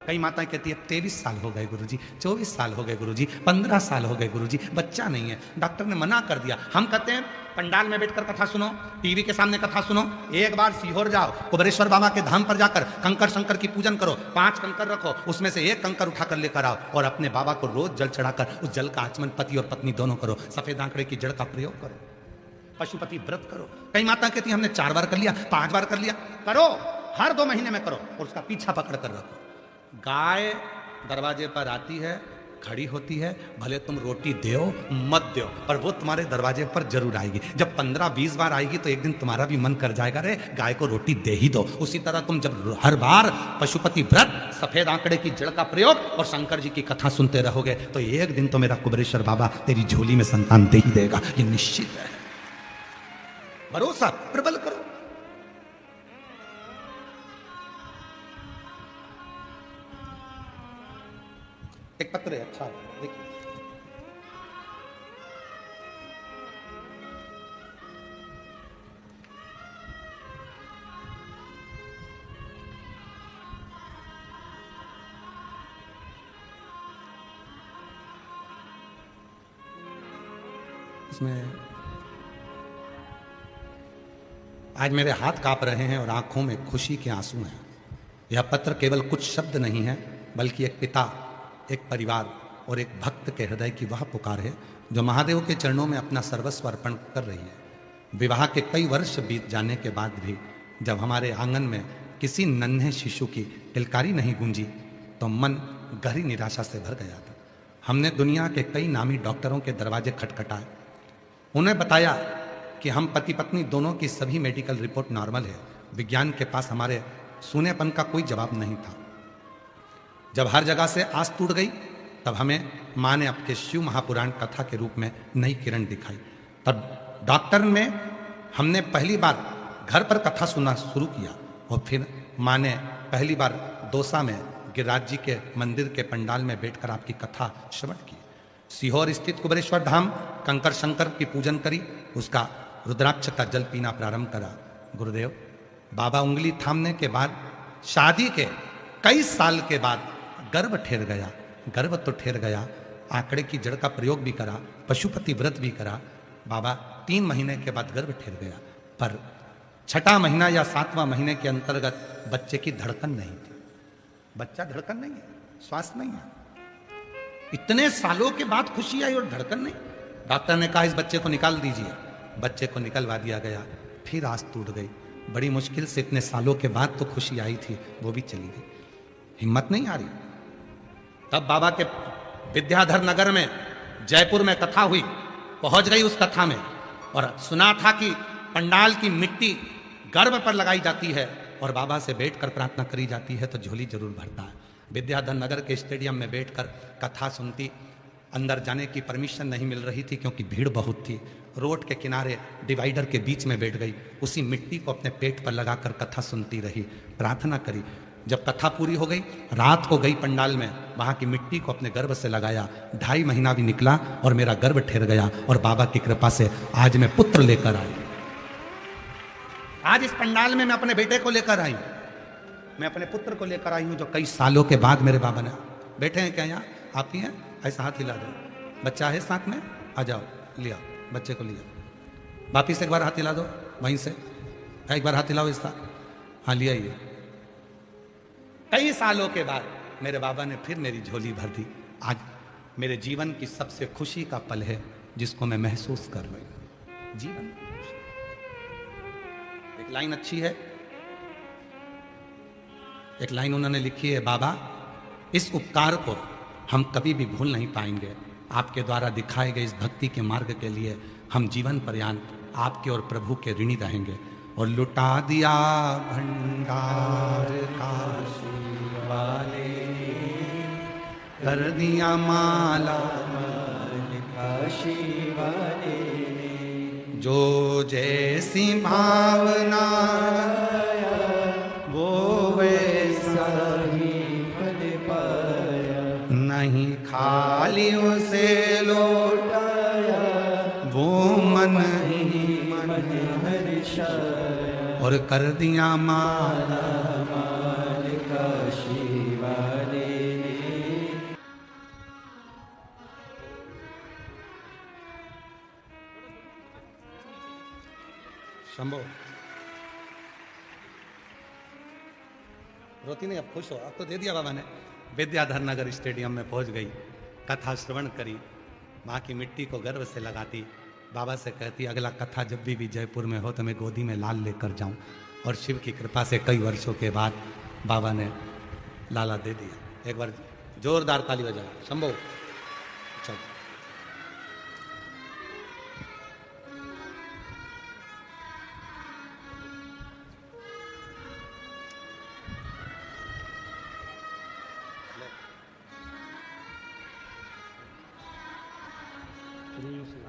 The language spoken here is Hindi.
कई माताएं कहती है 23 साल हो गए गुरुजी, 24 साल हो गए गुरुजी, 15 साल हो गए गुरुजी, बच्चा नहीं है, डॉक्टर ने मना कर दिया। हम कहते हैं पंडाल में बैठकर कथा सुनो, टीवी के सामने कथा सुनो, एक बार सीहोर जाओ, कुबेरेश्वर बाबा के धाम पर जाकर कंकर शंकर की पूजन करो, 5 कंकर रखो, उसमें से एक कंकर उठाकर लेकर आओ और अपने बाबा को रोज जल चढ़ाकर उस जल का आचमन पति और पत्नी दोनों करो, सफेद आंकड़े की जड़ का प्रयोग करो, पशुपति व्रत करो। कई माता कहती है हमने 4 बार कर लिया, 5 बार कर लिया, करो, हर 2 महीने में करो और उसका पीछा पकड़ कर रखो। गाय दरवाजे पर आती है, खड़ी होती है, भले तुम रोटी दो मत दो, पर वो तुम्हारे दरवाजे पर जरूर आएगी। जब 15-20 बार आएगी तो एक दिन तुम्हारा भी मन कर जाएगा, रे गाय को रोटी दे ही दो। उसी तरह तुम जब हर बार पशुपति व्रत, सफेद आंकड़े की जड़ का प्रयोग और शंकर जी की कथा सुनते रहोगे तो एक दिन तो मेरा कुबेरेश्वर बाबा तेरी झोली में संतान दे ही देगा, ये निश्चित है। भरोसा प्रबल करो। एक पत्र है, अच्छा देखिए, इसमें आज मेरे हाथ कांप रहे हैं और आंखों में खुशी के आंसू हैं। यह पत्र केवल कुछ शब्द नहीं है, बल्कि एक पिता, एक परिवार और एक भक्त के हृदय की वह पुकार है जो महादेव के चरणों में अपना सर्वस्व अर्पण कर रही है। विवाह के कई वर्ष बीत जाने के बाद भी जब हमारे आंगन में किसी नन्हे शिशु की किलकारी नहीं गूंजी तो मन गहरी निराशा से भर गया था। हमने दुनिया के कई नामी डॉक्टरों के दरवाजे खटखटाए, उन्हें बताया कि हम पति पत्नी दोनों की सभी मेडिकल रिपोर्ट नॉर्मल है। विज्ञान के पास हमारे सूनेपन का कोई जवाब नहीं था। जब हर जगह से आस टूट गई तब हमें माँ ने आपके शिव महापुराण कथा के रूप में नई किरण दिखाई। तब डॉक्टर में हमने पहली बार घर पर कथा सुनना शुरू किया और फिर माँ ने पहली बार दौसा में गिरिराज जी के मंदिर के पंडाल में बैठकर आपकी कथा श्रवण की। सीहोर स्थित कुबेरेश्वर धाम कंकर शंकर की पूजन करी, उसका रुद्राक्ष का जल पीना प्रारंभ करा। गुरुदेव, बाबा उंगली थामने के बाद शादी के कई साल के बाद गर्भ ठहर गया। गर्भ तो ठहर गया, आंकड़े की जड़ का प्रयोग भी करा, पशुपति व्रत भी करा। बाबा 3 महीने के बाद गर्भ ठहर गया, पर 6वां महीना या 7वां महीने के अंतर्गत बच्चे की धड़कन नहीं थी। बच्चा धड़कन नहीं है, श्वास नहीं है। इतने सालों के बाद खुशी आई और धड़कन नहीं। डॉक्टर ने कहा इस बच्चे को निकाल दीजिए। बच्चे को निकलवा दिया गया, फिर आस टूट गई। बड़ी मुश्किल से इतने सालों के बाद तो खुशी आई थी, वो भी चली गई। हिम्मत नहीं आ रही। तब बाबा के विद्याधर नगर में जयपुर में कथा हुई, पहुंच गई उस कथा में और सुना था कि पंडाल की मिट्टी गर्भ पर लगाई जाती है और बाबा से बैठकर प्रार्थना करी जाती है तो झोली जरूर भरता है। विद्याधर नगर के स्टेडियम में बैठकर कथा सुनती। अंदर जाने की परमिशन नहीं मिल रही थी क्योंकि भीड़ बहुत थी। रोड के किनारे डिवाइडर के बीच में बैठ गई, उसी मिट्टी को अपने पेट पर लगाकर कथा सुनती रही, प्रार्थना करी। जब कथा पूरी हो गई, रात को गई पंडाल में, वहां की मिट्टी को अपने गर्भ से लगाया। 2.5 महीना भी निकला और मेरा गर्भ ठहर गया और बाबा की कृपा से आज मैं पुत्र लेकर आई। आज इस पंडाल में मैं अपने बेटे को लेकर आई, मैं अपने पुत्र को लेकर आई हूं जो कई सालों के बाद मेरे बाबा ने। बैठे हैं क्या यहाँ? आप ही हैं? ऐसा हाथ हिला दो। बच्चा है साथ में? आ जाओ, लिया बच्चे को, लिया। वापिस एक बार हाथ हिला दो वहीं से, एक बार हाथ हिलाओ इसका। हाँ, लिया ही। कई सालों के बाद मेरे बाबा ने फिर मेरी झोली भर दी। आज मेरे जीवन की सबसे खुशी का पल है जिसको मैं महसूस कर रही हूं। जीवन एक लाइन अच्छी है, एक लाइन उन्होंने लिखी है, बाबा इस उपकार को हम कभी भी भूल नहीं पाएंगे। आपके द्वारा दिखाए गए इस भक्ति के मार्ग के लिए हम जीवन पर्यंत आपके और प्रभु के ऋणी रहेंगे। और लुटा दिया भंडार काशी वाले, कर दिया माला काशी वाले, जो जैसी भावना वो वैसा ही फल पाया, नहीं खाली उसे लौटाया, वो मन ही मन हर्षाया, और कर दिया माला माल काशी वाले। शंभो। रोती नहीं, अब खुश हो, अब तो दे दिया बाबा ने। विद्याधर नगर स्टेडियम में पहुंच गई, कथा श्रवण करी, माँ की मिट्टी को गर्व से लगाती, बाबा से कहती अगला कथा जब भी जयपुर में हो तो मैं गोदी में लाल लेकर जाऊं। और शिव की कृपा से कई वर्षों के बाद बाबा ने लाला दे दिया। एक बार जोरदार ताली बजाओ, शंभो। चल शुरू से